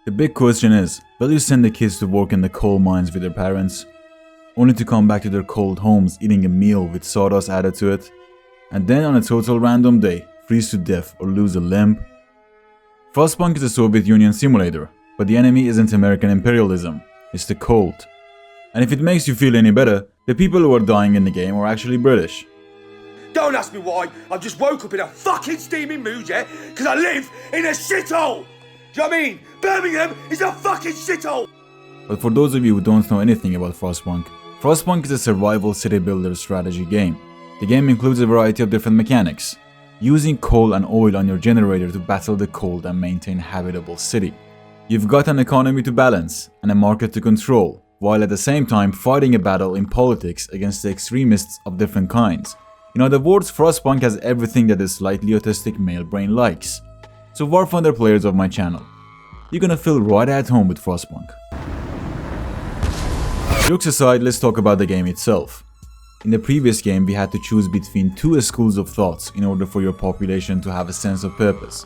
The big question is, will you send the kids to work in the coal mines with their parents, only to come back to their cold homes eating a meal with sawdust added to it, and then on a total random day, freeze to death or lose a limb? Frostpunk is a Soviet Union simulator, but the enemy isn't American imperialism, it's the cold. And if it makes you feel any better, the people who are dying in the game are actually British. Don't ask me why, I've just woke up in a fucking steaming mood, yeah? Because I live in a shithole! Do you know what I mean? Birmingham is a fucking shithole! But for those of you who don't know anything about Frostpunk, Frostpunk is a survival city builder strategy game. The game includes a variety of different mechanics, using coal and oil on your generator to battle the cold and maintain a habitable city. You've got an economy to balance and a market to control, while at the same time fighting a battle in politics against the extremists of different kinds. In other words, Frostpunk has everything that a slightly autistic male brain likes. So War Thunder players of my channel, you're gonna feel right at home with Frostpunk. Jokes aside, let's talk about the game itself. In the previous game, we had to choose between two schools of thoughts in order for your population to have a sense of purpose,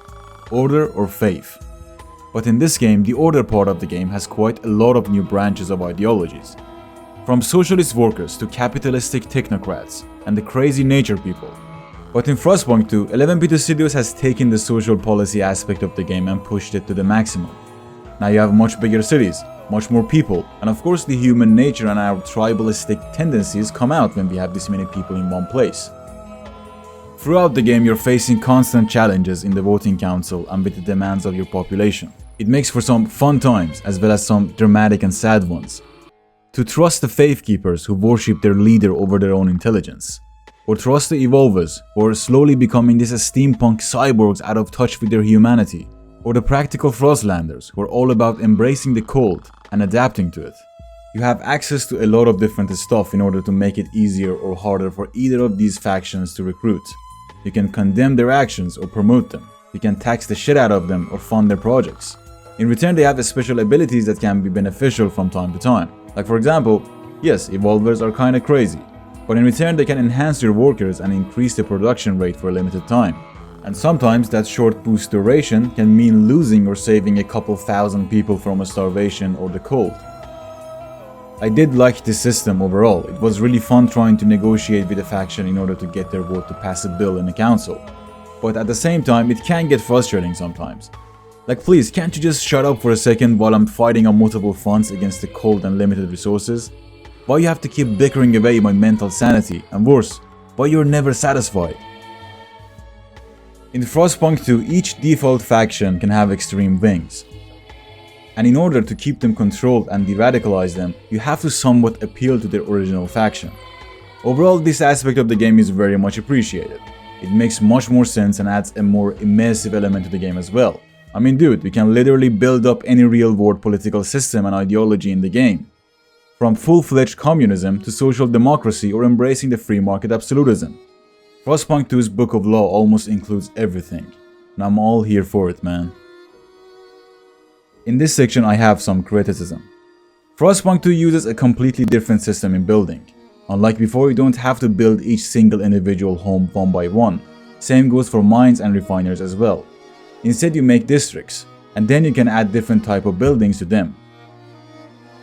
order or faith. But in this game, the order part of the game has quite a lot of new branches of ideologies. From socialist workers to capitalistic technocrats and the crazy nature people. But in Frostpunk 2, 11-bit Studios has taken the social policy aspect of the game and pushed it to the maximum. Now you have much bigger cities, much more people, and of course the human nature and our tribalistic tendencies come out when we have this many people in one place. Throughout the game, you're facing constant challenges in the voting council and with the demands of your population. It makes for some fun times as well as some dramatic and sad ones. To trust the faith keepers who worship their leader over their own intelligence. Or trust the evolvers who are slowly becoming these steampunk cyborgs out of touch with their humanity. Or the practical Frostlanders who are all about embracing the cold and adapting to it. You have access to a lot of different stuff in order to make it easier or harder for either of these factions to recruit. You can condemn their actions or promote them. You can tax the shit out of them or fund their projects. In return, they have special abilities that can be beneficial from time to time. Like for example, yes, evolvers are kinda crazy, but in return they can enhance your workers and increase the production rate for a limited time. And sometimes that short boost duration can mean losing or saving a couple thousand people from a starvation or the cold. I did like this system overall. It was really fun trying to negotiate with a faction in order to get their vote to pass a bill in the council. But at the same time, it can get frustrating sometimes. Like, please, can't you just shut up for a second while I'm fighting on multiple fronts against the cold and limited resources? Why you have to keep bickering away my mental sanity, and worse, why you're never satisfied? In Frostpunk 2, each default faction can have extreme wings. And in order to keep them controlled and de-radicalize them, you have to somewhat appeal to their original faction. Overall, this aspect of the game is very much appreciated. It makes much more sense and adds a more immersive element to the game as well. I mean, dude, we can literally build up any real-world political system and ideology in the game. From full-fledged communism to social democracy or embracing the free market absolutism. Frostpunk 2's Book of Law almost includes everything, and I'm all here for it, man. In this section I have some criticism. Frostpunk 2 uses a completely different system in building. Unlike before, you don't have to build each single individual home one by one. Same goes for mines and refiners as well. Instead, you make districts, and then you can add different type of buildings to them.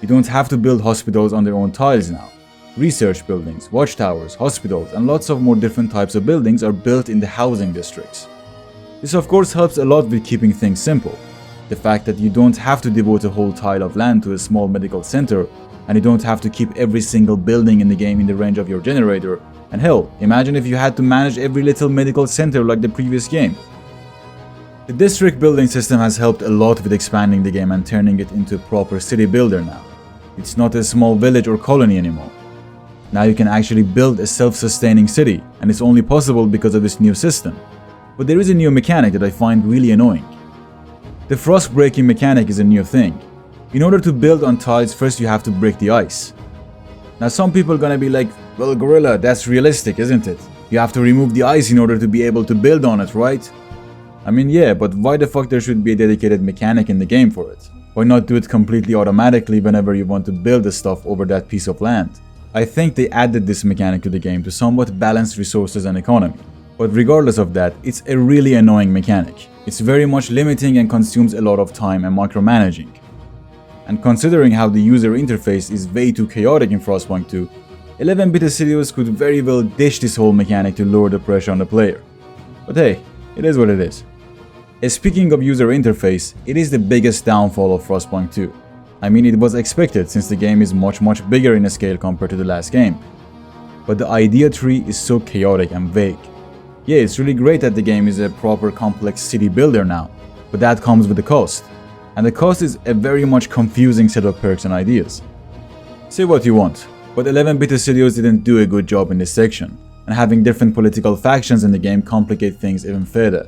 You don't have to build hospitals on their own tiles now. Research buildings, watchtowers, hospitals, and lots of more different types of buildings are built in the housing districts. This of course helps a lot with keeping things simple. The fact that you don't have to devote a whole tile of land to a small medical center, and you don't have to keep every single building in the game in the range of your generator. And hell, imagine if you had to manage every little medical center like the previous game. The district building system has helped a lot with expanding the game and turning it into a proper city builder now. It's not a small village or colony anymore. Now you can actually build a self-sustaining city, and it's only possible because of this new system. But there is a new mechanic that I find really annoying. The frost breaking mechanic is a new thing. In order to build on tiles, first you have to break the ice. Now some people are gonna be like, well Gorilla, that's realistic, isn't it? You have to remove the ice in order to be able to build on it, right? I mean, yeah, but why the fuck there should be a dedicated mechanic in the game for it? Why not do it completely automatically whenever you want to build the stuff over that piece of land? I think they added this mechanic to the game to somewhat balance resources and economy. But regardless of that, it's a really annoying mechanic. It's very much limiting and consumes a lot of time and micromanaging. And considering how the user interface is way too chaotic in Frostpunk 2, 11-bit studios could very well ditch this whole mechanic to lower the pressure on the player. But hey, it is what it is. Speaking of user interface, it is the biggest downfall of Frostpunk 2. I mean, it was expected since the game is much bigger in scale compared to the last game. But the idea tree is so chaotic and vague. Yeah, it's really great that the game is a proper complex city builder now, but that comes with a cost. And the cost is a very much confusing set of perks and ideas. Say what you want, but 11-bit studios didn't do a good job in this section, and having different political factions in the game complicate things even further.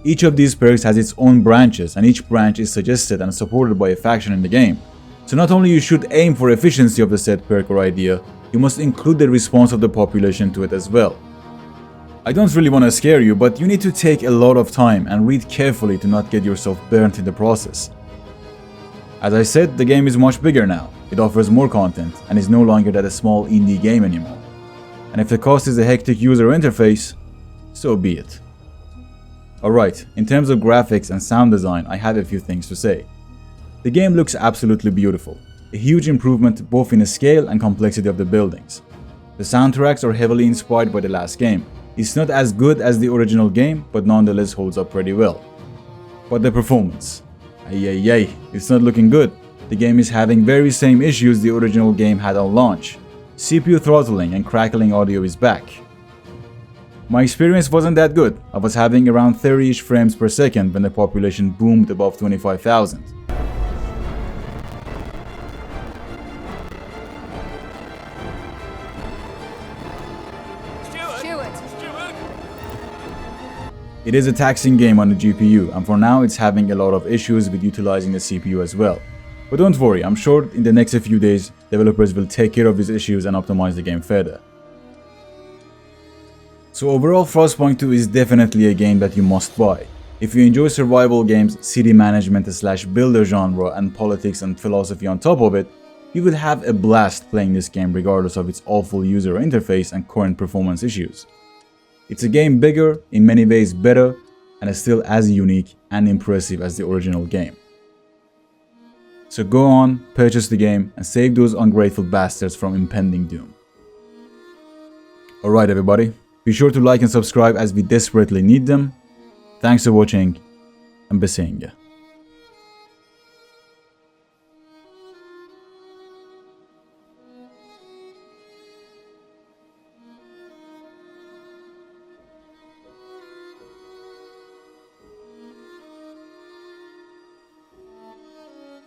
Each of these perks has its own branches, and each branch is suggested and supported by a faction in the game. So not only you should aim for efficiency of the said perk or idea, you must include the response of the population to it as well. I don't really want to scare you, but you need to take a lot of time and read carefully to not get yourself burnt in the process. As I said, the game is much bigger now. It offers more content and is no longer that a small indie game anymore. And if the cost is a hectic user interface, so be it. Alright, in terms of graphics and sound design, I have a few things to say. The game looks absolutely beautiful, a huge improvement both in the scale and complexity of the buildings. The soundtracks are heavily inspired by the last game. It's not as good as the original game, but nonetheless holds up pretty well. But the performance, it's not looking good. The game is having very same issues the original game had on launch. CPU throttling and crackling audio is back. My experience wasn't that good. I was having around 30-ish frames per second when the population boomed above 25,000. It is a taxing game on the GPU, and for now it's having a lot of issues with utilizing the CPU as well. But don't worry, I'm sure in the next few days, developers will take care of these issues and optimize the game further. So overall, Frostpunk 2 is definitely a game that you must buy. If you enjoy survival games, city management / builder genre, and politics and philosophy on top of it, you will have a blast playing this game regardless of its awful user interface and current performance issues. It's a game bigger, in many ways better, and is still as unique and impressive as the original game. So go on, purchase the game, and save those ungrateful bastards from impending doom. Alright everybody, be sure to like and subscribe as we desperately need them. Thanks for watching, and be seeing ya.